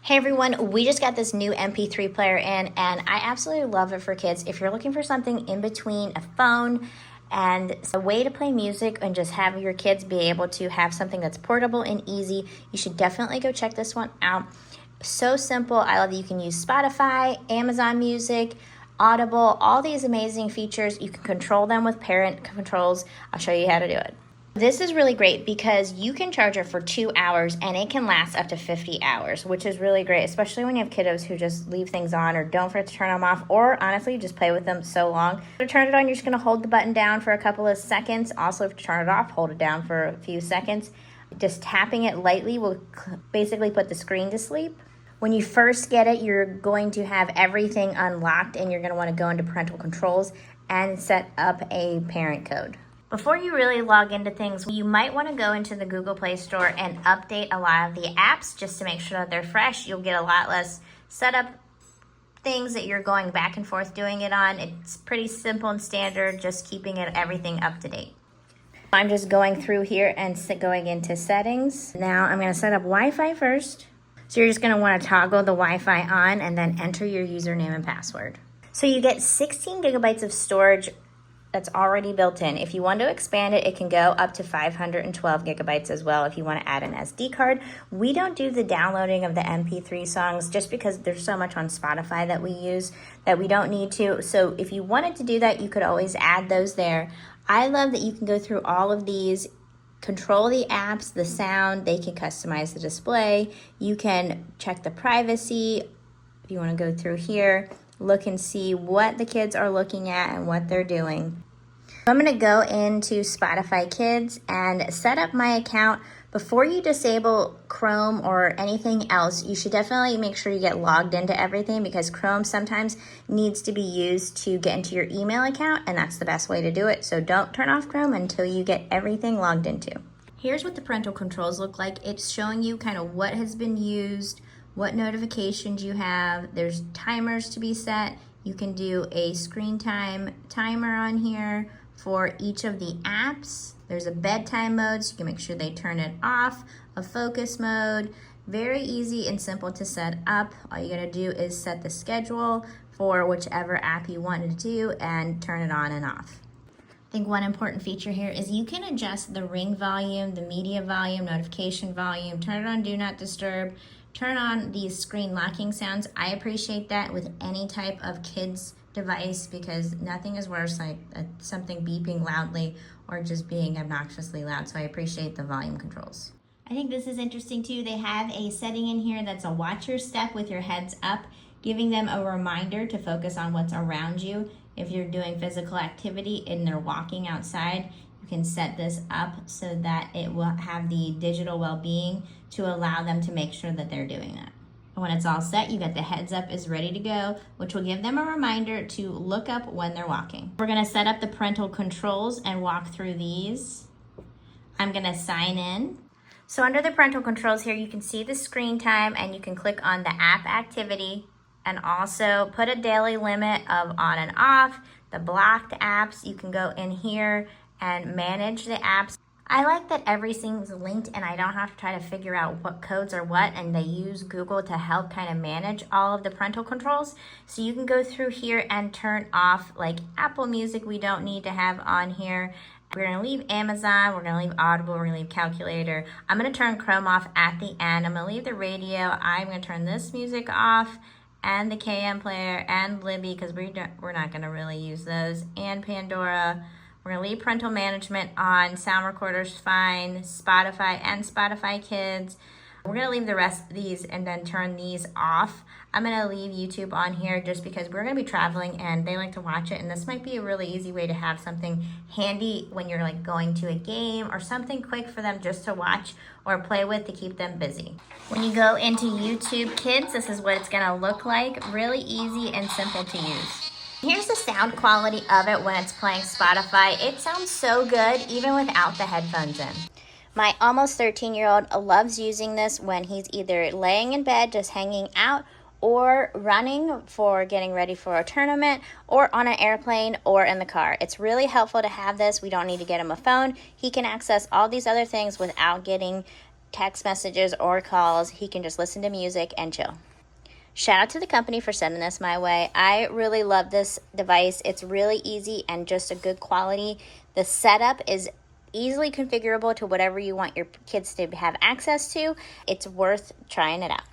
Hey everyone, we just got this new MP3 player in and I absolutely love it for kids. If you're looking for something in between a phone and a way to play music and just have your kids be able to have something that's portable and easy, you should definitely go check this one out. So simple. I love that you can use Spotify, Amazon Music, Audible, all these amazing features. You can control them with parent controls. I'll show you how to do it. This is really great because you can charge it for 2 hours and it can last up to 50 hours, which is really great, especially when you have kiddos who just leave things on or don't forget to turn them off, or honestly just play with them so long. To turn it on, you're just going to hold the button down for a couple of seconds. Also, if you turn it off, hold it down for a few seconds. Just tapping it lightly will basically put the screen to sleep. When you first get it, you're going to have everything unlocked and you're going to want to go into parental controls and set up a parent code. Before you really log into things, you might want to go into the Google Play Store and update a lot of the apps just to make sure that they're fresh. You'll get a lot less setup things that you're going back and forth doing it on. It's pretty simple and standard, just keeping everything up to date. I'm just going through here and going into settings. Now I'm going to set up Wi-Fi first. So you're just going to want to toggle the Wi-Fi on and then enter your username and password. So you get 16 gigabytes of storage that's already built in. If you want to expand it, it can go up to 512 gigabytes as well if you want to add an SD card. We don't do the downloading of the MP3 songs just because there's so much on Spotify that we use that we don't need to. So if you wanted to do that, you could always add those there. I love that you can go through all of these, control the apps, the sound, they can customize the display. You can check the privacy. If you want to go through here, look and see what the kids are looking at and what they're doing. I'm going to go into Spotify Kids and set up my account. Before you disable Chrome or anything else, you should definitely make sure you get logged into everything because Chrome sometimes needs to be used to get into your email account, and that's the best way to do it. So don't turn off Chrome until you get everything logged into. Here's what the parental controls look like. It's showing you kind of what has been used, what notifications you have. There's timers to be set. You can do a screen time timer on here for each of the apps. There's a bedtime mode, so you can make sure they turn it off, a focus mode. Very easy and simple to set up. All you gotta do is set the schedule for whichever app you want to do and turn it on and off. I think one important feature here is you can adjust the ring volume, the media volume, notification volume, turn it on Do Not Disturb, turn on these screen locking sounds. I appreciate that with any type of kids device because nothing is worse like something beeping loudly or just being obnoxiously loud. So I appreciate the volume controls. I think this is interesting too. They have a setting in here that's a watch your step with your heads up, giving them a reminder to focus on what's around you. If you're doing physical activity and they're walking outside, you can set this up so that it will have the digital well-being to allow them to make sure that they're doing that. And when it's all set, you got the heads up is ready to go, which will give them a reminder to look up when they're walking. We're gonna set up the parental controls and walk through these. I'm gonna sign in. So under the parental controls here, you can see the screen time and you can click on the app activity and also put a daily limit of on and off. The blocked apps, you can go in here and manage the apps. I like that everything's linked and I don't have to try to figure out what codes are what, and they use Google to help kind of manage all of the parental controls. So you can go through here and turn off like Apple Music we don't need to have on here. We're gonna leave Amazon, we're gonna leave Audible, we're gonna leave Calculator. I'm gonna turn Chrome off at the end. I'm gonna leave the radio. I'm gonna turn this music off and the KM player and Libby because we're not gonna really use those, and Pandora. We're gonna leave parental management on, sound recorders fine, Spotify and Spotify Kids. We're gonna leave the rest of these and then turn these off. I'm gonna leave YouTube on here just because we're gonna be traveling and they like to watch it, and this might be a really easy way to have something handy when you're like going to a game or something quick for them just to watch or play with to keep them busy. When you go into YouTube Kids, this is what it's gonna look like. Really easy and simple to use. Here's the sound quality of it when it's playing Spotify. It sounds so good even without the headphones in. My almost 13-year-old loves using this when he's either laying in bed just hanging out or running for getting ready for a tournament or on an airplane or in the car. It's really helpful to have this. We don't need to get him a phone. He can access all these other things without getting text messages or calls. He can just listen to music and chill. Shout out to the company for sending this my way. I really love this device. It's really easy and just a good quality. The setup is easily configurable to whatever you want your kids to have access to. It's worth trying it out.